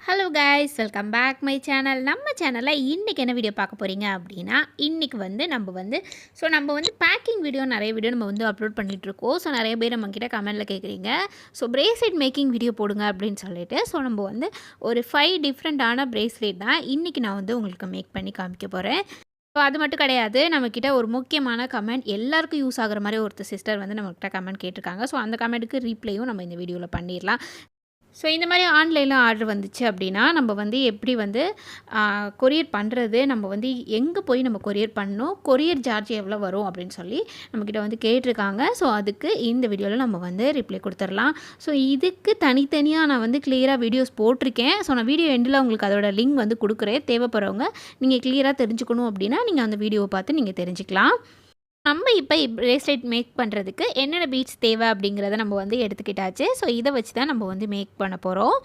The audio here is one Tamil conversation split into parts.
Hello guys, welcome back my channel. நம்ம சேனலில் இன்றைக்கி என்ன வீடியோ பார்க்க போகிறீங்க அப்படின்னா, இன்றைக்கி வந்து நம்ம வந்து பேக்கிங் வீடியோ நிறைய வீடியோ நம்ம வந்து அப்லோட் பண்ணிகிட்ருக்கோம். ஸோ நிறைய பேர் நம்மக்கிட்ட கமெண்ட்டில் கேட்குறீங்க, ஸோ பிரேஸ்லெட் மேக்கிங் வீடியோ போடுங்க அப்படின்னு சொல்லிட்டு. ஸோ நம்ம வந்து ஒரு 5 டிஃப்ரெண்ட்டான பிரேஸ்லெட் தான் இன்றைக்கி நான் வந்து உங்களுக்கு மேக் பண்ணி காமிக்க போகிறேன். ஸோ அது மட்டும் கிடையாது, நம்மக்கிட்ட ஒரு முக்கியமான கமெண்ட், எல்லாருக்கும் யூஸ் ஆகிற மாதிரி ஒருத்தர் சிஸ்டர் வந்து நம்மக்கிட்ட கமெண்ட் கேட்டிருக்காங்க. ஸோ அந்த கமெண்ட்டுக்கு ரீப்ளேயும் நம்ம இந்த வீடியோவில் பண்ணிடலாம். ஸோ இந்த மாதிரி ஆன்லைனில் ஆர்டர் வந்துச்சு அப்படின்னா, நம்ம வந்து எப்படி வந்து கொரியர் பண்ணுறது, நம்ம வந்து எங்கே போய் நம்ம கொரியர் பண்ணணும், கொரியர் சார்ஜ் எவ்வளோ வரும் அப்படின்னு சொல்லி நம்மக்கிட்ட வந்து கேட்டிருக்காங்க. ஸோ அதுக்கு இந்த வீடியோவில் நம்ம வந்து ரிப்ளை கொடுத்துடலாம். ஸோ இதுக்கு தனித்தனியாக நான் வந்து கிளியராக வீடியோஸ் போட்டிருக்கேன். ஸோ நான் வீடியோ எண்டில் உங்களுக்கு அதோட லிங்க் வந்து கொடுக்குறேன். தேவைப்படுறவங்க நீங்கள் கிளியராக தெரிஞ்சுக்கணும் அப்படின்னா நீங்கள் அந்த வீடியோவை பார்த்து நீங்கள் தெரிஞ்சுக்கலாம். நம்ம இப்போ பிரேஸ்லெட் மேக் பண்ணுறதுக்கு என்னென்ன பீட்ஸ் தேவை அப்படிங்கிறத நம்ம வந்து எடுத்துக்கிட்டாச்சு. ஸோ இதை வச்சு தான் நம்ம வந்து மேக் பண்ண போகிறோம்.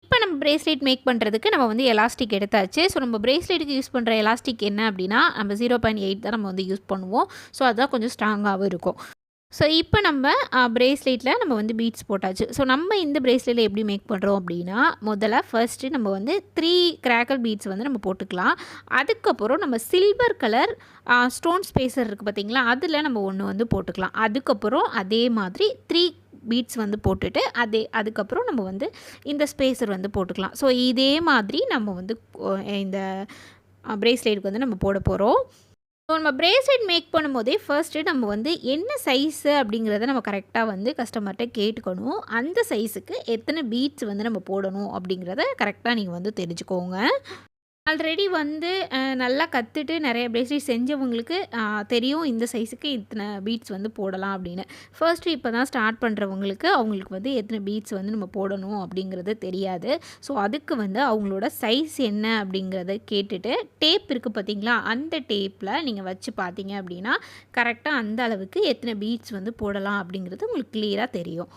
இப்போ நம்ம பிரேஸ்லெட் மேக் பண்ணுறதுக்கு நம்ம வந்து எலாஸ்டிக் எடுத்தாச்சு. ஸோ நம்ம பிரேஸ்லெட்டுக்கு யூஸ் பண்ணுற எலாஸ்டிக் என்ன அப்படின்னா, நம்ம 0.8 தான் நம்ம வந்து யூஸ் பண்ணுவோம். ஸோ அதுதான் கொஞ்சம் ஸ்ட்ராங்காகவும் இருக்கும். ஸோ இப்போ நம்ம பிரேஸ்லெட்டில் நம்ம வந்து பீட்ஸ் போட்டாச்சு. ஸோ நம்ம இந்த பிரேஸ்லெட்டில் எப்படி மேக் பண்ணுறோம் அப்படின்னா, ஃபர்ஸ்ட்டு நம்ம வந்து 3 கிராக்கல் பீட்ஸ் வந்து நம்ம போட்டுக்கலாம். அதுக்கப்புறம் நம்ம சில்வர் கலர் ஸ்டோன் ஸ்பேசர் இருக்குது பார்த்திங்களா, அதில் நம்ம ஒன்று வந்து போட்டுக்கலாம். அதுக்கப்புறம் அதே மாதிரி 3 பீட்ஸ் வந்து போட்டுட்டு அதுக்கப்புறம் நம்ம வந்து இந்த ஸ்பேசர் வந்து போட்டுக்கலாம். ஸோ இதே மாதிரி நம்ம வந்து இந்த பிரேஸ்லெட்டுக்கு வந்து நம்ம போட போகிறோம். ஸோ நம்ம பிரேஸ்லெட் மேக் பண்ணும்போதே ஃபர்ஸ்ட்டு நம்ம வந்து என்ன சைஸு அப்படிங்கிறத நம்ம கரெக்டாக வந்து கஸ்டமர்கிட்ட கேட்டுக்கணும். அந்த சைஸுக்கு எத்தனை பீட்ஸ் வந்து நம்ம போடணும் அப்படிங்கிறத கரெக்டாக நீங்கள் வந்து தெரிஞ்சுக்கோங்க. ஆல்ரெடி வந்து நல்லா கற்றுட்டு நிறைய பிரேஸ்லெட் செஞ்சவங்களுக்கு தெரியும் இந்த சைஸுக்கு இத்தனை பீட்ஸ் வந்து போடலாம் அப்படின்னு. ஃபர்ஸ்ட்டு இப்போ தான் ஸ்டார்ட் பண்ணுறவங்களுக்கு அவங்களுக்கு வந்து எத்தனை பீட்ஸ் வந்து நம்ம போடணும் அப்படிங்கிறது தெரியாது. ஸோ அதுக்கு வந்து அவங்களோட சைஸ் என்ன அப்படிங்கிறத கேட்டுட்டு, டேப் இருக்குது பார்த்திங்களா, அந்த டேப்பில் நீங்கள் வச்சு பார்த்தீங்க அப்படின்னா கரெக்டாக அந்த அளவுக்கு எத்தனை பீட்ஸ் வந்து போடலாம் அப்படிங்கிறது உங்களுக்கு கிளியராக தெரியும்.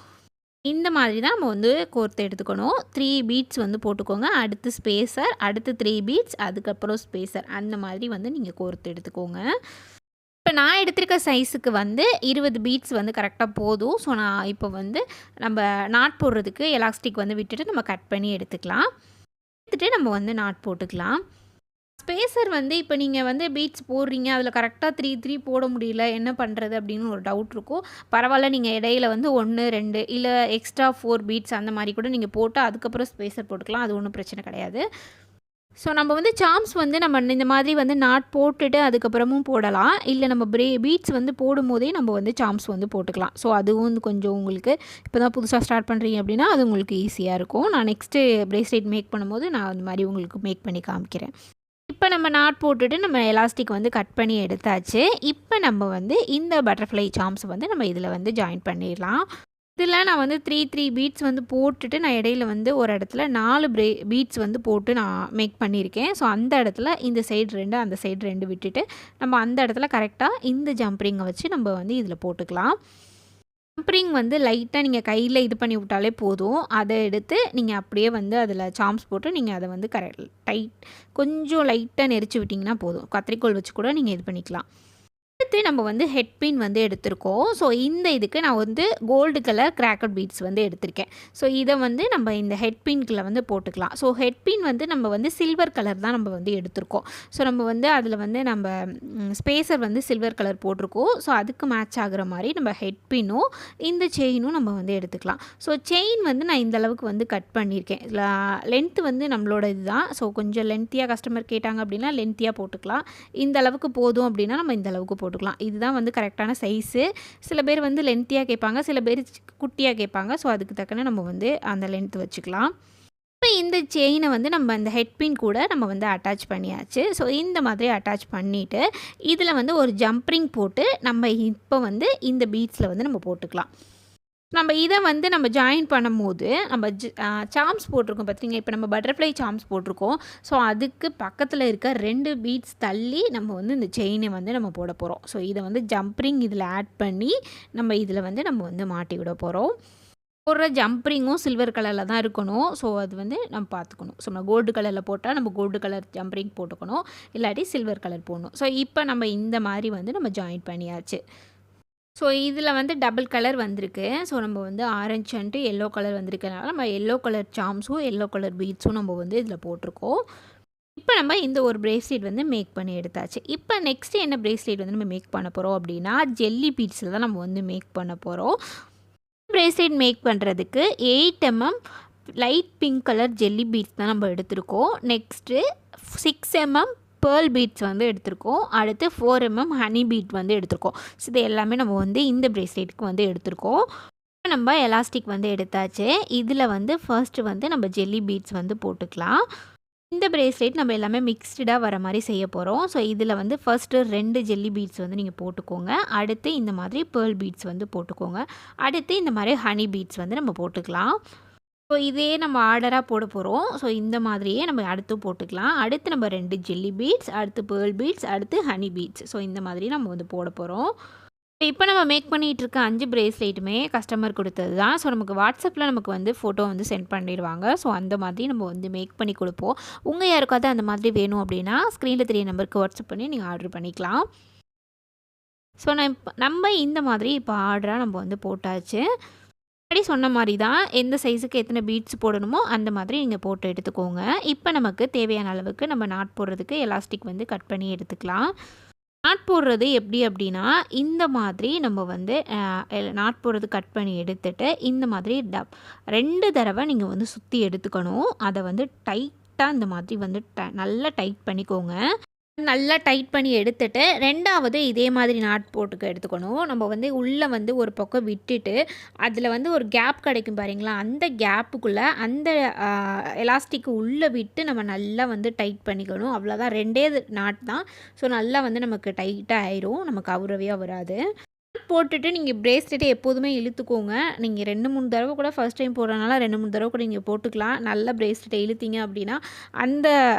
இந்த மாதிரி தான் நம்ம வந்து கோர்த்து எடுத்துக்கணும். 3 பீட்ஸ் வந்து போட்டுக்கோங்க. அடுத்து ஸ்பேசர், அடுத்து 3 பீட்ஸ், அதுக்கப்புறம் ஸ்பேசர், அந்த மாதிரி வந்து நீங்கள் கோர்த்து எடுத்துக்கோங்க. இப்போ நான் எடுத்திருக்க சைஸுக்கு வந்து 20 பீட்ஸ் வந்து கரெக்டாக போதும். ஸோ நான் இப்போ வந்து நம்ம நாட் போடுறதுக்கு எலாஸ்டிக் வந்து விட்டுட்டு நம்ம கட் பண்ணி எடுத்துக்கலாம். எடுத்துகிட்டு நம்ம வந்து நாட் போட்டுக்கலாம். ஸ்பேசர் வந்து இப்போ நீங்கள் வந்து பீட்ஸ் போடுறீங்க, அதில் கரெக்டாக 3 போட முடியல, என்ன பண்ணுறது அப்படின்னு ஒரு டவுட் இருக்கும். பரவாயில்ல, நீங்கள் இடையில வந்து 1, 2 இல்லை எக்ஸ்ட்ரா 4 பீட்ஸ் அந்த மாதிரி கூட நீங்கள் போட்டு அதுக்கப்புறம் ஸ்பேசர் போட்டுக்கலாம். அது ஒன்றும் பிரச்சனை கிடையாது. ஸோ நம்ம வந்து சாம்ஸ் வந்து நம்ம இந்த மாதிரி வந்து நாட் போட்டுட்டு அதுக்கப்புறமும் போடலாம். இல்லை நம்ம பீட்ஸ் வந்து போடும்போதே நம்ம வந்து சாம்ஸ் வந்து போட்டுக்கலாம். ஸோ அதுவும் கொஞ்சம் உங்களுக்கு இப்போ தான் புதுசாக ஸ்டார்ட் பண்ணுறீங்க அப்படின்னா அது உங்களுக்கு ஈஸியாக இருக்கும். நான் நெக்ஸ்ட்டு பிரேஸ்லெட் மேக் பண்ணும்போது நான் அந்த மாதிரி உங்களுக்கு மேக் பண்ணி காமிக்கிறேன். இப்போ நம்ம நாட் போட்டுட்டு நம்ம எலாஸ்டிக் வந்து கட் பண்ணி எடுத்தாச்சு. இப்போ நம்ம வந்து இந்த பட்டர்ஃப்ளை சாம்ஸ் வந்து நம்ம இதில் வந்து ஜாயின் பண்ணிடலாம். இதில் நான் வந்து 3 பீட்ஸ் வந்து போட்டுட்டு நான் இடையில வந்து ஒரு இடத்துல 4 பீட்ஸ் வந்து போட்டு நான் மேக் பண்ணியிருக்கேன். ஸோ அந்த இடத்துல இந்த சைடு 2 அந்த சைடு 2 விட்டுட்டு நம்ம அந்த இடத்துல கரெக்டாக இந்த ஜம்ப்ரிங்கை வச்சு நம்ம வந்து இதில் போட்டுக்கலாம். ஜம்ப்ரிங் வந்து லைட்டாக நீங்கள் கையில் இது பண்ணி விட்டாலே போதும். அதை எடுத்து நீங்கள் அப்படியே வந்து அதில் சாம்ஸ் போட்டு நீங்கள் அதை வந்து கொஞ்சம் லைட்டாக நெரிச்சு விட்டிங்கன்னா போதும். கத்திரிக்கோல் வச்சு கூட நீங்கள் இது பண்ணிக்கலாம். அடுத்து நம்ம வந்து ஹெட் பின் வந்து எடுத்திருக்கோம். ஸோ இந்த இதுக்கு நான் வந்து கோல்டு கலர் கிராக்கட் பீட்ஸ் வந்து எடுத்திருக்கேன். ஸோ இதை வந்து நம்ம இந்த ஹெட் பின்கில் வந்து போட்டுக்கலாம். ஸோ ஹெட் பின் வந்து நம்ம வந்து சில்வர் கலர் தான் நம்ம வந்து எடுத்திருக்கோம். ஸோ நம்ம வந்து அதில் வந்து நம்ம ஸ்பேசர் வந்து சில்வர் கலர் போட்டிருக்கோம். ஸோ அதுக்கு மேட்ச் ஆகிற மாதிரி நம்ம ஹெட் பின்னும் இந்த செயினும் நம்ம வந்து எடுத்துக்கலாம். ஸோ செயின் வந்து நான் இந்த அளவுக்கு வந்து கட் பண்ணியிருக்கேன். லென்த்து வந்து நம்மளோட இதுதான். ஸோ கொஞ்சம் லென்த்தியாக கஸ்டமர் கேட்டாங்க அப்படின்னா லென்த்தியாக போட்டுக்கலாம். இந்த அளவுக்கு போதும் அப்படின்னா நம்ம இந்த அளவுக்கு போட்டுக்கலாம். இதுதான் வந்து கரெக்டான சைஸு. சில பேர் வந்து லென்த்தியாக கேட்பாங்க, சில பேர் குட்டியாக கேட்பாங்க. ஸோ அதுக்கு தக்கன நம்ம வந்து அந்த லென்த் வச்சுக்கலாம். இப்போ இந்த செயினை வந்து நம்ம இந்த ஹெட் பின் கூட நம்ம வந்து அட்டாச் பண்ணியாச்சு. ஸோ இந்த மாதிரி அட்டாச் பண்ணிவிட்டு இதில் வந்து ஒரு ஜம்ப்ரிங் போட்டு நம்ம இப்போ வந்து இந்த பீட்ஸில் வந்து நம்ம போட்டுக்கலாம். நம்ம இதை வந்து நம்ம ஜாயின் பண்ணும்போது நம்ம சாம்ஸ் போட்டிருக்கோம் பார்த்தீங்க, இப்போ நம்ம பட்டர்ஃப்ளை சாம்ஸ் போட்டிருக்கோம். ஸோ அதுக்கு பக்கத்தில் இருக்க 2 பீட்ஸ் தள்ளி நம்ம வந்து இந்த செயினை வந்து நம்ம போட போகிறோம். ஸோ இதை வந்து ஜம்ப்ரிங் இதில் ஆட் பண்ணி நம்ம இதில் வந்து நம்ம வந்து மாட்டி விட போகிறோம். போடுற ஜம்ப்ரிங்கும் சில்வர் கலரில் தான் இருக்கணும். ஸோ அது வந்து நம்ம பார்த்துக்கணும். ஸோ நம்ம கோல்டு கலரில் போட்டால் நம்ம கோல்டு கலர் ஜம்ப்ரிங் போட்டுக்கணும், இல்லாட்டி சில்வர் கலர் போடணும். ஸோ இப்போ நம்ம இந்த மாதிரி வந்து நம்ம ஜாயின் பண்ணியாச்சு. ஸோ இதில் வந்து டபுள் கலர் வந்திருக்கு. ஸோ நம்ம வந்து ஆரஞ்ச் அண்ட் எல்லோ கலர் வந்திருக்கனால நம்ம எல்லோ கலர் சாம்ஸும், எல்லோ கலர் பீட்ஸும் நம்ம வந்து இதில் போட்டிருக்கோம். இப்போ நம்ம இந்த ஒரு பிரேஸ்லெட் வந்து மேக் பண்ணி எடுத்தாச்சு. இப்போ நெக்ஸ்ட் என்ன பிரேஸ்லெட் வந்து நம்ம மேக் பண்ண போகிறோம் அப்படின்னா, ஜெல்லி பீட்ஸில் தான் நம்ம வந்து மேக் பண்ண போகிறோம். பிரேஸ்லெட் மேக் பண்ணுறதுக்கு 8 mm light pink colour jelly beads தான் நம்ம எடுத்திருக்கோம். நெக்ஸ்ட்டு 6 mm பேர்ல் பீட்ஸ் வந்து எடுத்திருக்கோம். அடுத்து 4 mm ஹனி பீட் வந்து எடுத்திருக்கோம். ஸோ இது எல்லாமே நம்ம வந்து இந்த பிரேஸ்லெட்டுக்கு வந்து எடுத்திருக்கோம். நம்ம எலாஸ்டிக் வந்து எடுத்தாச்சு. இதில் வந்து ஃபர்ஸ்ட்டு வந்து நம்ம ஜெல்லி பீட்ஸ் வந்து போட்டுக்கலாம். இந்த பிரேஸ்லெட் நம்ம எல்லாமே மிக்ஸ்டாக வர மாதிரி செய்ய போகிறோம். ஸோ இதில் வந்து ஃபர்ஸ்ட்டு 2 ஜெல்லி பீட்ஸ் வந்து நீங்கள் போட்டுக்கோங்க. அடுத்து இந்த மாதிரி பேர்ல் பீட்ஸ் வந்து போட்டுக்கோங்க. அடுத்து இந்த மாதிரி ஹனி பீட்ஸ் வந்து நம்ம போட்டுக்கலாம். ஸோ இதே நம்ம ஆர்டராக போட போகிறோம். ஸோ இந்த மாதிரியே நம்ம அடுத்து போட்டுக்கலாம். அடுத்து நம்ம 2 ஜெல்லி பீட்ஸ், அடுத்து பேர்ல் பீட்ஸ், அடுத்து ஹனி பீட்ஸ். ஸோ இந்த மாதிரி நம்ம வந்து போட போகிறோம். இப்போ நம்ம மேக் பண்ணிகிட்டு இருக்க 5 பிரேஸ்லெட்டுமே கஸ்டமர் கொடுத்தது தான். ஸோ நமக்கு வாட்ஸ்அப்பில் நமக்கு வந்து ஃபோட்டோ வந்து சென்ட் பண்ணிடுவாங்க. ஸோ அந்த மாதிரி நம்ம வந்து மேக் பண்ணி கொடுப்போம். உங்கள் யாருக்காவது அந்த மாதிரி வேணும் அப்படின்னா ஸ்க்ரீனில் தெரிய நம்பருக்கு வாட்ஸ்அப் பண்ணி நீங்கள் ஆர்டர் பண்ணிக்கலாம். ஸோ நம்ம இந்த மாதிரி இப்போ ஆர்டராக நம்ம வந்து போட்டாச்சு. முன்னாடி சொன்ன மாதிரி தான் எந்த சைஸுக்கு எத்தனை பீட்ஸ் போடணுமோ அந்த மாதிரி நீங்கள் போட்டு எடுத்துக்கோங்க. இப்போ நமக்கு தேவையான அளவுக்கு நம்ம நாட் போடுறதுக்கு எலாஸ்டிக் வந்து கட் பண்ணி எடுத்துக்கலாம். நாட் போடுறது எப்படி அப்படின்னா, இந்த மாதிரி நம்ம வந்து நாட் போடுறது கட் பண்ணி எடுத்துட்டு இந்த மாதிரி 2 தடவை நீங்கள் வந்து சுற்றி எடுத்துக்கணும். அதை வந்து டைட்டாக இந்த மாதிரி வந்து நல்லா டைட் பண்ணிக்கோங்க. நல்லா டைட் பண்ணி எடுத்துட்டு 2வது இதே மாதிரி நாட் போட்டுக்க எடுத்துக்கணும். நம்ம வந்து உள்ளே வந்து ஒரு பக்கம் விட்டுட்டு அதில் வந்து ஒரு கேப் கிடைக்கும் பாருங்களா, அந்த கேப்புக்குள்ளே அந்த எலாஸ்டிக்கு உள்ளே விட்டு நம்ம நல்லா வந்து டைட் பண்ணிக்கணும். அவ்வளோதான், 2 நாட் தான். ஸோ நல்லா வந்து நமக்கு டைட்டாக ஆயிரும், நமக்கு அவுரவே வராது. போட்டுட்டு நீங்கள் பிரேஸ்லெட்டை எப்போதுமே இழுத்துக்கோங்க. நீங்கள் 2, 3 தடவை கூட ஃபர்ஸ்ட் டைம் போடுறதுனால 2, 3 தடவை கூட நீங்கள் போட்டுக்கலாம். நல்லா பிரேஸ்லெட்டை இழுத்தீங்க அப்படின்னா அந்த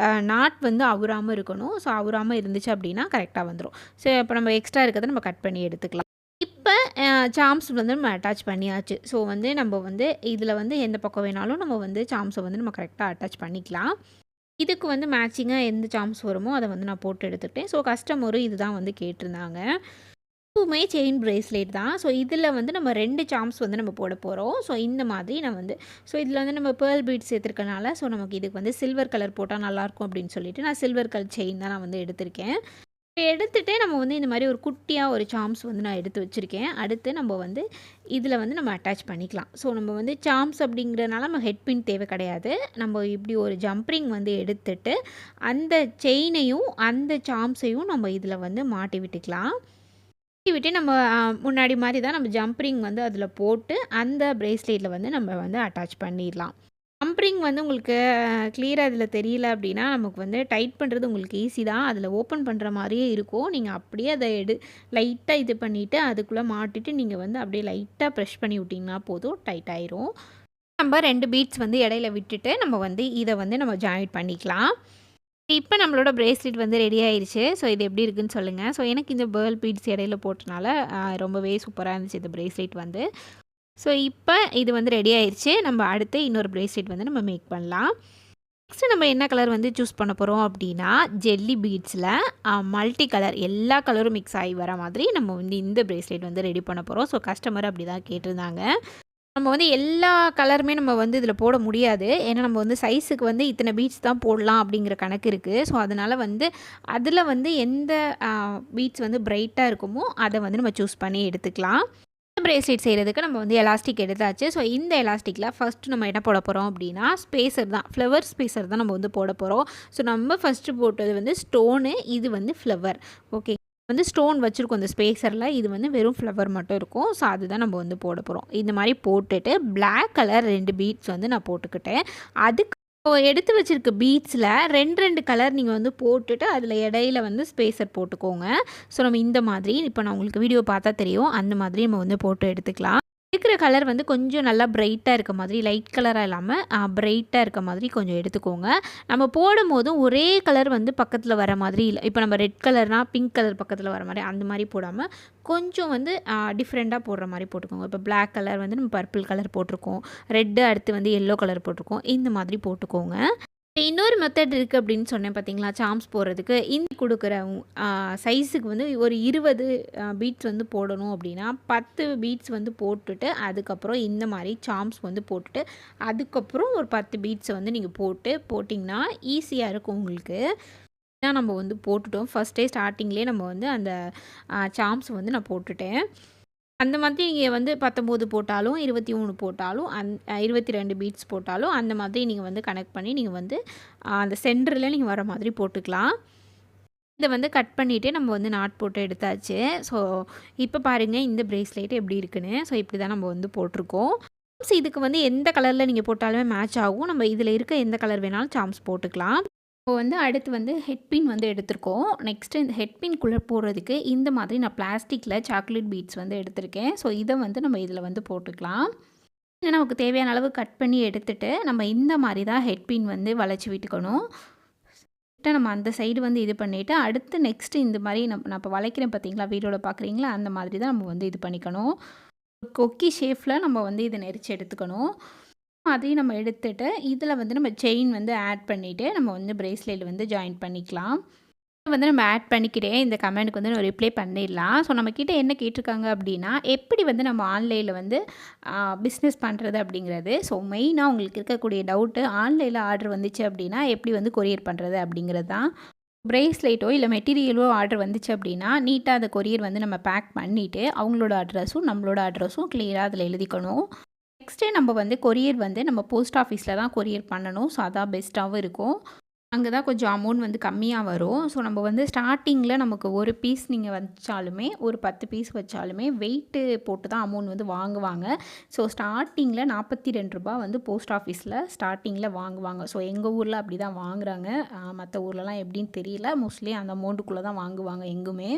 நாட் வந்து அவுறாமல் இருக்கணும். ஸோ அவுறாமல் இருந்துச்சு அப்படின்னா கரெக்டாக வந்துடும். ஸோ இப்போ நம்ம எக்ஸ்ட்ரா இருக்கிறத நம்ம கட் பண்ணி எடுத்துக்கலாம். இப்போ சாம்ஸ் வந்து நம்ம அட்டாச் பண்ணியாச்சு. ஸோ வந்து நம்ம வந்து இதில் வந்து எந்த பக்கம் வேணாலும் நம்ம வந்து சாம்ஸை வந்து நம்ம கரெக்டாக அட்டாச் பண்ணிக்கலாம். இதுக்கு வந்து மேட்சிங்காக எந்த சாம்ஸ் வருமோ அதை வந்து நான் போட்டு எடுத்துக்கிட்டேன். ஸோ கஸ்டமரும் இதுதான் வந்து கேட்டிருந்தாங்க. இதுவுமே செயின் பிரேஸ்லெட் தான். ஸோ இதில் வந்து நம்ம 2 சாம்ஸ் வந்து நம்ம போட போகிறோம். ஸோ இந்த மாதிரி நான் வந்து இதில் வந்து நம்ம பேர்ல் பீட்ஸ் சேர்த்துருக்கனால நமக்கு இதுக்கு வந்து சில்வர் கலர் போட்டால் நல்லாயிருக்கும் அப்படின்னு சொல்லிட்டு நான் சில்வர் கலர் செயின் தான் நான் வந்து எடுத்திருக்கேன். எடுத்துகிட்டு நம்ம வந்து இந்த மாதிரி ஒரு குட்டியாக ஒரு சாம்ஸ் வந்து நான் எடுத்து வச்சுருக்கேன். அடுத்து நம்ம வந்து இதில் வந்து நம்ம அட்டாச் பண்ணிக்கலாம். ஸோ நம்ம வந்து சாம்ஸ் அப்படிங்கிறதுனால நம்ம ஹெட் பின் தேவை கிடையாது. நம்ம இப்படி ஒரு ஜம்ப்ரிங் வந்து எடுத்துட்டு அந்த செயினையும் அந்த சாம்ஸையும் நம்ம இதில் வந்து மாட்டி விட்டுக்கலாம். விட்டு நம்ம முன்னாடி மாதிரி தான் நம்ம ஜம்ப்ரிங் வந்து அதில் போட்டு அந்த பிரேஸ்லெட்டில் வந்து நம்ம வந்து அட்டாச் பண்ணிடலாம். ஜம்ப்ரிங் வந்து உங்களுக்கு கிளியராக அதில் தெரியல அப்படின்னா நமக்கு வந்து டைட் பண்ணுறது உங்களுக்கு ஈஸி தான். அதில் ஓப்பன் பண்ணுற மாதிரியே இருக்கும். நீங்கள் அப்படியே அதை லைட்டாக இது பண்ணிவிட்டு அதுக்குள்ளே மாட்டிட்டு நீங்கள் வந்து அப்படியே லைட்டாக ப்ரெஷ் பண்ணி விட்டிங்கன்னா போதும், டைட் ஆயிரும். நம்ம 2 பீட்ஸ் வந்து இடையில விட்டுட்டு நம்ம வந்து இதை வந்து நம்ம ஜாயின் பண்ணிக்கலாம். இப்போ நம்மளோட பிரேஸ்லெட் வந்து ரெடி ஆயிடுச்சு. ஸோ இது எப்படி இருக்குன்னு சொல்லுங்கள். ஸோ எனக்கு இந்த பேர்ல் பீட்ஸ் இடையில போட்டனால ரொம்பவே சூப்பராக இருந்துச்சு இந்த பிரேஸ்லெட் வந்து. ஸோ இப்போ இது வந்து ரெடி ஆயிடுச்சு. நம்ம அடுத்து இன்னொரு பிரேஸ்லெட் வந்து நம்ம மேக் பண்ணலாம். நெக்ஸ்ட்டு நம்ம என்ன கலர் வந்து சூஸ் பண்ண போகிறோம் அப்படின்னா, ஜெல்லி பீட்ஸில் மல்டி கலர் எல்லா கலரும் மிக்ஸ் ஆகி வர மாதிரி நம்ம வந்து இந்த பிரேஸ்லெட் வந்து ரெடி பண்ண போகிறோம். ஸோ கஸ்டமர் அப்படி தான் கேட்டிருந்தாங்க. நம்ம வந்து எல்லா கலருமே நம்ம வந்து இதில் போட முடியாது. ஏன்னா நம்ம வந்து சைஸுக்கு வந்து இத்தனை பீட்ஸ் தான் போடலாம் அப்படிங்கிற கணக்கு இருக்குது. ஸோ அதனால் வந்து அதில் வந்து எந்த பீட்ஸ் வந்து பிரைட்டாக இருக்குமோ அதை வந்து நம்ம சூஸ் பண்ணி எடுத்துக்கலாம். பிரேஸ்லெட் செய்கிறதுக்கு நம்ம வந்து எலாஸ்டிக் எடுத்தாச்சு. ஸோ இந்த எலாஸ்டிக்கில் ஃபஸ்ட்டு நம்ம என்ன போட போகிறோம் அப்படின்னா ஸ்பேசர் தான், ஃப்ளவர் ஸ்பேசர் தான் நம்ம வந்து போட போகிறோம். ஸோ நம்ம ஃபஸ்ட்டு போட்டது வந்து ஸ்டோனு, இது வந்து ஃப்ளவர். ஓகே, வந்து ஸ்டோன் வச்சுருக்கோம் இந்த ஸ்பேசரில், இது வந்து வெறும் ஃப்ளவர் மட்டும் இருக்கும். ஸோ அதுதான் நம்ம வந்து போட போகிறோம். இந்த மாதிரி போட்டுட்டு பிளாக் கலர் 2 பீட்ஸ் வந்து நான் போட்டுக்கிட்டேன். அதுக்கு எடுத்து வச்சுருக்க பீட்ஸில் 2 கலர் நீங்கள் வந்து போட்டுட்டு அதில் இடையில வந்து ஸ்பேசர் போட்டுக்கோங்க. ஸோ நம்ம இந்த மாதிரி இப்போ நான் உங்களுக்கு வீடியோ பார்த்தா தெரியும், அந்த மாதிரி நம்ம வந்து போட்டு எடுத்துக்கலாம். இருக்கிற கலர் வந்து கொஞ்சம் நல்லா பிரைட்டாக இருக்க மாதிரி, லைட் கலராக இல்லாமல் பிரைட்டாக இருக்க மாதிரி கொஞ்சம் எடுத்துக்கோங்க. நம்ம போடும் போதும் ஒரே கலர் வந்து பக்கத்தில் வர மாதிரி இல்லை. இப்போ நம்ம ரெட் கலர்னால் பிங்க் கலர் பக்கத்தில் வர மாதிரி அந்த மாதிரி போடாமல் கொஞ்சம் வந்து டிஃப்ரெண்ட்டாக போடுற மாதிரி போட்டுக்கோங்க. இப்போ பிளாக் கலர் வந்து நம்ம பர்பிள் கலர் போட்டிருக்கோம், ரெட்டு அடுத்து வந்து எல்லோ கலர் போட்டிருக்கோம், இந்த மாதிரி போட்டுக்கோங்க. இன்னொரு மெத்தட் இருக்குது அப்படின்னு சொன்னேன் பார்த்தீங்களா, சாம்ஸ் போடுறதுக்கு. இந்த கொடுக்குற சைஸுக்கு வந்து ஒரு 20 பீட்ஸ் வந்து போடணும் அப்படின்னா 10 பீட்ஸ் வந்து போட்டுட்டு அதுக்கப்புறம் இந்த மாதிரி சாம்ஸ் வந்து போட்டுட்டு அதுக்கப்புறம் ஒரு 10 பீட்ஸை வந்து நீங்கள் போட்டிங்கன்னா ஈஸியாக இருக்கும் உங்களுக்கு. தான் நம்ம வந்து போட்டுட்டோம். ஃபஸ்ட்டே ஸ்டார்டிங்லேயே நம்ம வந்து அந்த சாம்ஸ் வந்து நான் போட்டுட்டேன். அந்த மாதிரி நீங்கள் வந்து 19 போட்டாலும் 23 போட்டாலும் 22 பீட்ஸ் போட்டாலும் அந்த மாதிரி நீங்கள் வந்து கனெக்ட் பண்ணி நீங்கள் வந்து அந்த சென்டரில் நீங்கள் வர மாதிரி போட்டுக்கலாம். இதை வந்து கட் பண்ணிவிட்டு நம்ம வந்து நாட் போட்டு எடுத்தாச்சு. ஸோ இப்போ பாருங்கள் இந்த பிரேஸ்லெட் எப்படி இருக்குன்னு. ஸோ இப்படி தான் நம்ம வந்து போட்டிருக்கோம். இதுக்கு வந்து எந்த கலரில் நீங்கள் போட்டாலுமே மேட்ச் ஆகும். நம்ம இதில் இருக்க எந்த கலர் வேணாலும் சாம்ஸ் போட்டுக்கலாம். இப்போ வந்து அடுத்து வந்து ஹெட்பின் வந்து எடுத்திருக்கோம். நெக்ஸ்ட்டு இந்த ஹெட்பின்குள்ளே போடுறதுக்கு இந்த மாதிரி நான் பிளாஸ்டிக்கில் சாக்லேட் பீட்ஸ் வந்து எடுத்திருக்கேன். ஸோ இதை வந்து நம்ம இதில் வந்து போட்டுக்கலாம். நமக்கு தேவையான அளவு கட் பண்ணி எடுத்துகிட்டு நம்ம இந்த மாதிரி தான் ஹெட்பின் வந்து வளைச்சி விட்டுக்கணும். நம்ம அந்த சைடு வந்து இது பண்ணிவிட்டு அடுத்து நெக்ஸ்ட்டு இந்த மாதிரி நான் இப்போ வளைக்கிறேன் பார்த்தீங்களா, வீடியோவில் பார்க்குறீங்களா, அந்த மாதிரி தான் நம்ம வந்து இது பண்ணிக்கணும். கொக்கி ஷேப்பில் நம்ம வந்து இதை நெரிச்சு எடுத்துக்கணும். அதையும் நம்ம எடுத்துகிட்டு இதில் வந்து நம்ம செயின் வந்து ஆட் பண்ணிவிட்டு நம்ம வந்து பிரேஸ்லெட் வந்து ஜாயின் பண்ணிக்கலாம். வந்து நம்ம ஆட் பண்ணிக்கிட்டே இந்த கமெண்ட்டுக்கு வந்து நம்ம ரிப்ளை பண்ணிடலாம். ஸோ நம்மக்கிட்ட என்ன கேட்டிருக்காங்க அப்படின்னா, எப்படி வந்து நம்ம ஆன்லைனில் வந்து பிஸ்னஸ் பண்ணுறது அப்படிங்கிறது. ஸோ மெயினாக உங்களுக்கு இருக்கக்கூடிய டவுட்டு, ஆன்லைனில் ஆர்டர் வந்துச்சு அப்படின்னா எப்படி வந்து கொரியர் பண்ணுறது அப்படிங்கிறது தான். பிரேஸ்லெட்டோ இல்லை மெட்டீரியலோ ஆர்டர் வந்துச்சு அப்படின்னா நீட்டாக அந்த கொரியர் வந்து நம்ம பேக் பண்ணிவிட்டு அவங்களோட அட்ரஸும் நம்மளோட அட்ரஸும் கிளியராக அதில் எழுதிக்கணும். நெக்ஸ்ட்டு நம்ம வந்து கொரியர் வந்து நம்ம போஸ்ட் ஆஃபீஸில் தான் கொரியர் பண்ணணும். ஸோ அதான் பெஸ்ட்டாகவும் இருக்கும். அங்கே தான் கொஞ்சம் அமௌண்ட் வந்து கம்மியாக வரும். ஸோ நம்ம வந்து ஸ்டார்டிங்கில் நமக்கு ஒரு பீஸ் நீங்கள் வச்சாலுமே ஒரு 10 பீஸ் வச்சாலுமே வெயிட்டு போட்டு தான் அமௌண்ட் வந்து வாங்குவாங்க. ஸோ ஸ்டார்டிங்கில் ரூ. 42 வந்து போஸ்ட் ஆஃபீஸில் ஸ்டார்டிங்கில் வாங்குவாங்க. ஸோ எங்கள் ஊரில் அப்படி தான் வாங்குறாங்க. மற்ற ஊர்லலாம் எப்படின்னு தெரியல. மோஸ்ட்லி அந்த அமௌண்ட்டுக்குள்ளே தான் வாங்குவாங்க எங்குமே.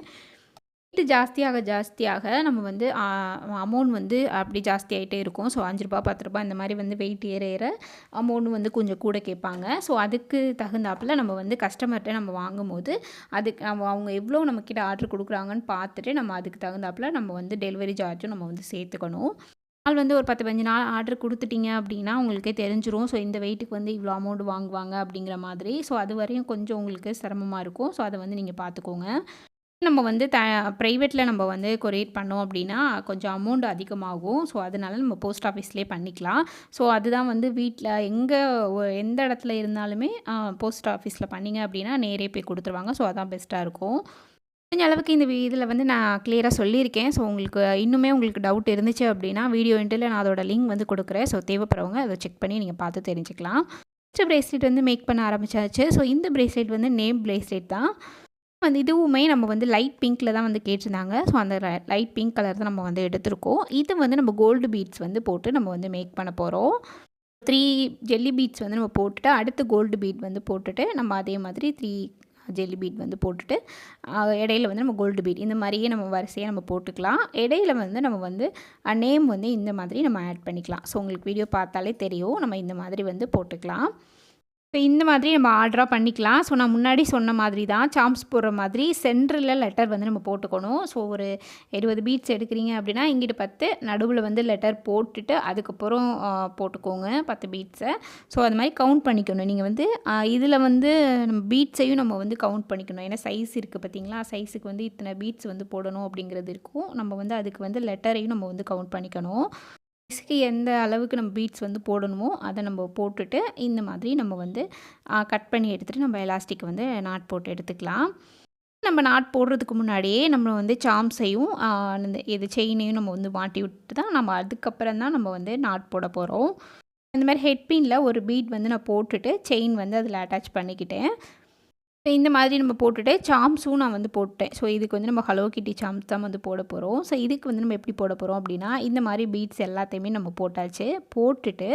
ரேட்டு ஜாஸ்தியாக நம்ம வந்து அமௌண்ட் வந்து அப்படி ஜாஸ்தியாகிட்டே இருக்கும். ஸோ ரூ. 5 ரூ. 10 இந்த மாதிரி வந்து வெயிட் ஏற அமௌண்ட் வந்து கொஞ்சம் கூட கேட்பாங்க. ஸோ அதுக்கு தகுந்தாப்பில் நம்ம வந்து கஸ்டமர்கிட்ட நம்ம வாங்கும்போது அதுக்கு அவங்க எவ்வளோ நம்மக்கிட்ட ஆர்டர் கொடுக்குறாங்கன்னு பார்த்துட்டு நம்ம அதுக்கு தகுந்தாப்பில் நம்ம வந்து டெலிவரி சார்ஜும் நம்ம வந்து சேர்த்துக்கணும். நாள் வந்து ஒரு 10-15 நாள் ஆர்டர் கொடுத்துட்டீங்க அப்படின்னா உங்களுக்கே தெரிஞ்சிரும். ஸோ இந்த வெயிட்டுக்கு வந்து இவ்வளோ அமௌண்ட் வாங்குவாங்க அப்படிங்கிற மாதிரி. ஸோ அது வரையும் கொஞ்சம் உங்களுக்கு சிரமமாக இருக்கும். ஸோ அதை வந்து நீங்கள் பார்த்துக்கோங்க. நம்ம வந்து ப்ரைவேட்டில் நம்ம வந்து கொரியர் பண்ணோம் அப்படின்னா கொஞ்சம் அமௌண்ட் அதிகமாகும். ஸோ அதனால நம்ம போஸ்ட் ஆஃபீஸ்லேயே பண்ணிக்கலாம். ஸோ அதுதான் வந்து வீட்டில் எந்த இடத்துல இருந்தாலுமே போஸ்ட் ஆஃபீஸில் பண்ணிங்க அப்படின்னா நேரே போய் கொடுத்துருவாங்க. ஸோ அதான் பெஸ்ட்டாக இருக்கும். முடிஞ்ச அளவுக்கு இந்த இதில் வந்து நான் கிளியராக சொல்லியிருக்கேன். ஸோ உங்களுக்கு இன்னுமே உங்களுக்கு டவுட் இருந்துச்சு அப்படின்னா வீடியோ எண்டில் நான் அதோட லிங்க் வந்து கொடுக்குறேன். ஸோ தேவைப்படுறவங்க அதை செக் பண்ணி நீங்கள் பார்த்து தெரிஞ்சுக்கலாம். நெக்ஸ்ட் பிரேஸ்லெட் வந்து மேக் பண்ண ஆரம்பிச்சாச்சு. ஸோ இந்த பிரேஸ்லெட் வந்து நேம் பிரேஸ்லெட் தான். வந்து இதுவுமே நம்ம வந்து லைட் பிங்க்கில் தான் வந்து கேட்டிருந்தாங்க. ஸோ அந்த லைட் பிங்க் கலர் தான் நம்ம வந்து எடுத்திருக்கோம். இது வந்து நம்ம கோல்டு பீட்ஸ் வந்து போட்டு நம்ம வந்து மேக் பண்ண போகிறோம். 3 ஜெல்லி பீட்ஸ் வந்து நம்ம போட்டுட்டு அடுத்து கோல்டு பீட் வந்து போட்டுட்டு நம்ம அதே மாதிரி 3 ஜெல்லி பீட் வந்து போட்டுட்டு இடையில வந்து நம்ம கோல்டு பீட் இந்த மாதிரியே நம்ம வரிசையாக நம்ம போட்டுக்கலாம். இடையில வந்து நம்ம வந்து நேம் வந்து இந்த மாதிரி நம்ம ஆட் பண்ணிக்கலாம். ஸோ உங்களுக்கு வீடியோ பார்த்தாலே தெரியும். நம்ம இந்த மாதிரி வந்து போட்டுக்கலாம். இப்போ இந்த மாதிரி நம்ம ஆர்டராக பண்ணிக்கலாம். ஸோ நான் முன்னாடி சொன்ன மாதிரி தான் சாம்ஸ் போடுற மாதிரி சென்டரில் லெட்டர் வந்து நம்ம போட்டுக்கணும். ஸோ ஒரு 20 பீட்ஸ் எடுக்கிறீங்க அப்படின்னா இங்கிட்டு 10 நடுவில் வந்து லெட்டர் போட்டுட்டு அதுக்கப்புறம் போட்டுக்கோங்க 10 பீட்ஸை. ஸோ அது மாதிரி கவுண்ட் பண்ணிக்கணும். நீங்கள் வந்து இதில் வந்து நம்ம பீட்ஸையும் நம்ம வந்து கவுண்ட் பண்ணிக்கணும். ஏன்னா சைஸ் இருக்குது பார்த்தீங்களா, சைஸுக்கு வந்து இத்தனை பீட்ஸ் வந்து போடணும் அப்படிங்கிறது இருக்கும். நம்ம வந்து அதுக்கு வந்து லெட்டரையும் நம்ம வந்து கவுண்ட் பண்ணிக்கணும். சைஸ்க்கு எந்த அளவுக்கு நம்ம பீட்ஸ் வந்து போடணுமோ அதை நம்ம போட்டுட்டு இந்த மாதிரி நம்ம வந்து கட் பண்ணி எடுத்துகிட்டு நம்ம எலாஸ்டிக் வந்து நாட் போட்டு எடுத்துக்கலாம். நம்ம நாட் போடுறதுக்கு முன்னாடியே நம்ம வந்து சாம்ஸையும் இது செயினையும் நம்ம வந்து மாட்டி விட்டு தான் நம்ம அதுக்கப்புறம் தான் நம்ம வந்து நாட் போட போகிறோம். இந்த மாதிரி ஹெட்பினில் ஒரு பீட் வந்து நான் போட்டுட்டு செயின் வந்து அதில் அட்டாச் பண்ணிக்கிட்டேன். இந்த மாதிரி நம்ம போட்டுட்டு சாம்ஸும் நான் வந்து போட்டேன். ஸோ இதுக்கு வந்து நம்ம ஹலோ கிட்டி சாம்ஸ் தான் வந்து போட போகிறோம். ஸோ இதுக்கு வந்து நம்ம எப்படி போட போகிறோம் அப்படின்னா இந்த மாதிரி பீட்ஸ் எல்லாத்தையுமே நம்ம போட்டாச்சு. போட்டுட்டு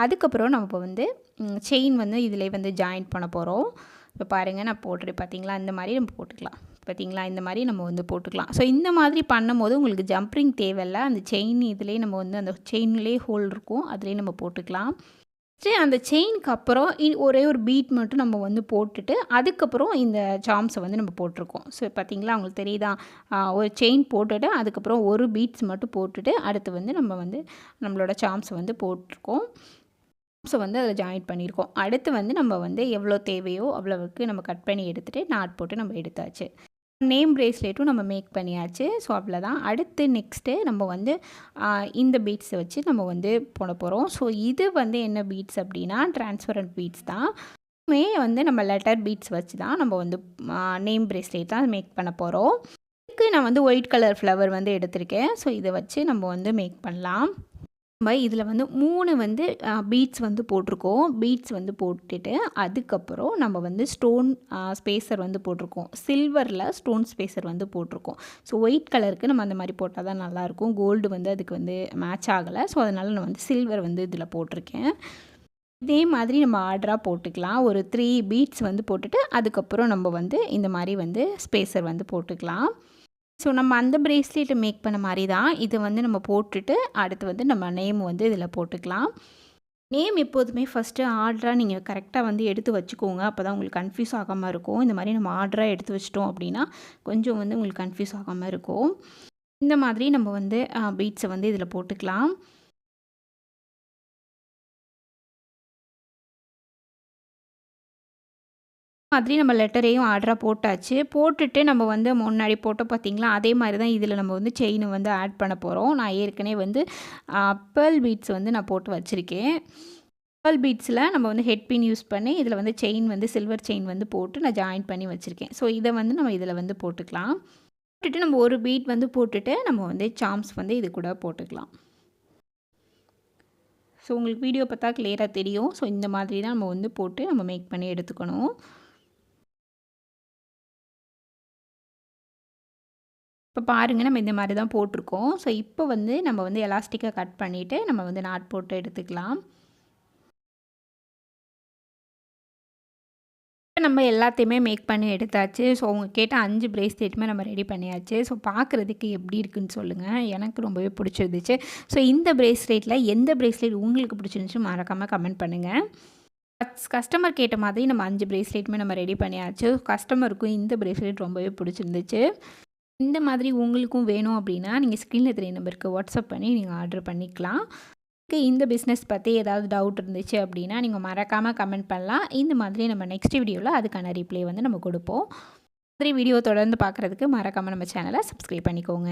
அதுக்கப்புறம் நம்ம இப்போ வந்து செயின் வந்து இதிலே வந்து ஜாயின் பண்ண போகிறோம். இப்போ பாருங்கள் நான் போட்டுட்டு பார்த்தீங்களா, இந்த மாதிரி நம்ம போட்டுக்கலாம். பார்த்தீங்களா, இந்த மாதிரி நம்ம வந்து போட்டுக்கலாம். ஸோ இந்த மாதிரி பண்ணும்போது உங்களுக்கு ஜம்ப்ரிங் தேவையில்லை. அந்த செயின் இதிலே நம்ம வந்து அந்த செயின்லேயே ஹோல் இருக்கும், அதிலே நம்ம போட்டுக்கலாம். அந்த செயினுக்கு அப்புறம் ஒரே ஒரு பீட் மட்டும் நம்ம வந்து போட்டுட்டு அதுக்கப்புறம் இந்த சாம்ஸை வந்து நம்ம போட்டிருக்கோம். ஸோ பார்த்தீங்களா உங்களுக்கு தெரியுதா, ஒரு செயின் போட்டுட்டு அதுக்கப்புறம் ஒரு பீட்ஸ் மட்டும் போட்டுட்டு அடுத்து வந்து நம்ம வந்து நம்மளோட சாம்ஸை வந்து போட்டிருக்கோம். ஸோ வந்து அதில் ஜாயின் பண்ணியிருக்கோம். அடுத்து வந்து நம்ம வந்து எவ்வளோ தேவையோ அவ்வளவுக்கு நம்ம கட் பண்ணி எடுத்துகிட்டு நாட் போட்டு நம்ம எடுத்தாச்சு. நேம் பிரேஸ்லெட்டும் நம்ம மேக் பண்ணியாச்சு. ஸோ அவ்வளோதான். அடுத்து நெக்ஸ்ட்டு நம்ம வந்து இந்த பீட்ஸை வச்சு நம்ம வந்து போட போகிறோம். ஸோ இது வந்து என்ன பீட்ஸ் அப்படின்னா டிரான்ஸ்பரண்ட் பீட்ஸ் தான். வந்து நம்ம லெட்டர் பீட்ஸ் வச்சு தான் நம்ம வந்து நேம் பிரேஸ்லெட் தான் மேக் பண்ண போகிறோம். இதுக்கு நான் வந்து ஒயிட் கலர் ஃப்ளவர் வந்து எடுத்திருக்கேன். ஸோ இதை வச்சு நம்ம வந்து மேக் பண்ணலாம். நம்ம இதில் வந்து 3 வந்து பீட்ஸ் வந்து போட்டிருக்கோம். பீட்ஸ் வந்து போட்டுட்டு அதுக்கப்புறம் நம்ம வந்து ஸ்டோன் ஸ்பேசர் வந்து போட்டிருக்கோம். சில்வரில் ஸ்டோன் ஸ்பேசர் வந்து போட்டிருக்கோம். ஸோ ஒயிட் கலருக்கு நம்ம அந்த மாதிரி போட்டால் தான் நல்லாயிருக்கும். கோல்டு வந்து அதுக்கு வந்து மேட்ச் ஆகலை. ஸோ அதனால் நான் வந்து சில்வர் வந்து இதில் போட்டிருக்கேன். இதே மாதிரி நம்ம ஆர்டராக போட்டுக்கலாம். ஒரு 3 பீட்ஸ் வந்து போட்டுட்டு அதுக்கப்புறம் நம்ம வந்து இந்த மாதிரி வந்து ஸ்பேசர் வந்து போட்டுக்கலாம். ஸோ நம்ம அந்த பிரேஸ்லெட்டை மேக் பண்ண மாதிரி தான் இது வந்து நம்ம போட்டுட்டு அடுத்து வந்து நம்ம நேம் வந்து இதில் போட்டுக்கலாம். நேம் எப்போதுமே ஃபஸ்ட்டு ஆர்டராக நீங்கள் கரெக்டாக வந்து எடுத்து வச்சுக்கோங்க. அப்போ தான் உங்களுக்கு கன்ஃப்யூஸ் ஆகாமல் இருக்கும். இந்த மாதிரி நம்ம ஆர்டராக எடுத்து வச்சிட்டோம் அப்படின்னா கொஞ்சம் வந்து உங்களுக்கு கன்ஃப்யூஸ் ஆகாமல் இருக்கும். இந்த மாதிரி நம்ம வந்து பீட்ஸை வந்து இதில் போட்டுக்கலாம். மாதிரி நம்ம லெட்டரையும் ஆர்டராக போட்டாச்சு. போட்டுட்டு நம்ம வந்து முன்னாடி போட்டோம் பார்த்தீங்களா, அதே மாதிரி தான் இதில் நம்ம வந்து செயின் வந்து ஆட் பண்ண போகிறோம். நான் ஏற்கனவே வந்து பேர்ல் பீட்ஸ் வந்து நான் போட்டு வச்சுருக்கேன். பேர்ல் பீட்ஸில் நம்ம வந்து ஹெட் பின் யூஸ் பண்ணி இதில் வந்து செயின் வந்து சில்வர் செயின் வந்து போட்டு நான் ஜாயின் பண்ணி வச்சுருக்கேன். ஸோ இதை வந்து நம்ம இதில் வந்து போட்டுக்கலாம். போட்டுட்டு நம்ம ஒரு பீட் வந்து போட்டுட்டு நம்ம வந்து சாம்ஸ் வந்து இது கூட போட்டுக்கலாம். ஸோ உங்களுக்கு வீடியோ பார்த்தா கிளியராக தெரியும். ஸோ இந்த மாதிரி தான் நம்ம வந்து போட்டு நம்ம மேக் பண்ணி எடுத்துக்கணும். இப்போ பாருங்கள், நம்ம இந்த மாதிரி தான் போட்டிருக்கோம். ஸோ இப்போ வந்து நம்ம வந்து எலாஸ்டிக்கை கட் பண்ணிவிட்டு நம்ம வந்து நாட் போட்டு எடுத்துக்கலாம். நம்ம எல்லாத்தையுமே மேக் பண்ணி எடுத்தாச்சு. ஸோ அவங்க கேட்ட 5 பிரேஸ்லெட்டுமே நம்ம ரெடி பண்ணியாச்சு. ஸோ பார்க்குறதுக்கு எப்படி இருக்குன்னு சொல்லுங்கள். எனக்கு ரொம்பவே பிடிச்சிருந்துச்சு. ஸோ இந்த பிரேஸ்லெட்டில் எந்த பிரேஸ்லெட் உங்களுக்கு பிடிச்சிருந்துச்சு மறக்காமல் கமெண்ட் பண்ணுங்கள். கஸ்டமர் கேட்ட மாதிரி நம்ம 5 பிரேஸ்லெட்டுமே நம்ம ரெடி பண்ணியாச்சு. கஸ்டமருக்கும் இந்த பிரேஸ்லெட் ரொம்பவே பிடிச்சிருந்துச்சு. இந்த மாதிரி உங்களுக்கும் வேணும் அப்படின்னா நீங்கள் ஸ்க்ரீனில் தெரிய நம்பருக்கு வாட்ஸ்அப் பண்ணி நீங்கள் ஆர்டர் பண்ணிக்கலாம். இந்த பிஸ்னஸ் பற்றி ஏதாவது டவுட் இருந்துச்சு அப்படின்னா நீங்கள் மறக்காமல் கமெண்ட் பண்ணலாம். இந்த மாதிரி நம்ம நெக்ஸ்ட் வீடியோவில் அதுக்கான ரிப்ளை வந்து நம்ம கொடுப்போம். மாதிரி வீடியோ தொடர்ந்து பார்க்குறதுக்கு மறக்காமல் நம்ம சேனலை சப்ஸ்கிரைப் பண்ணிக்கோங்க.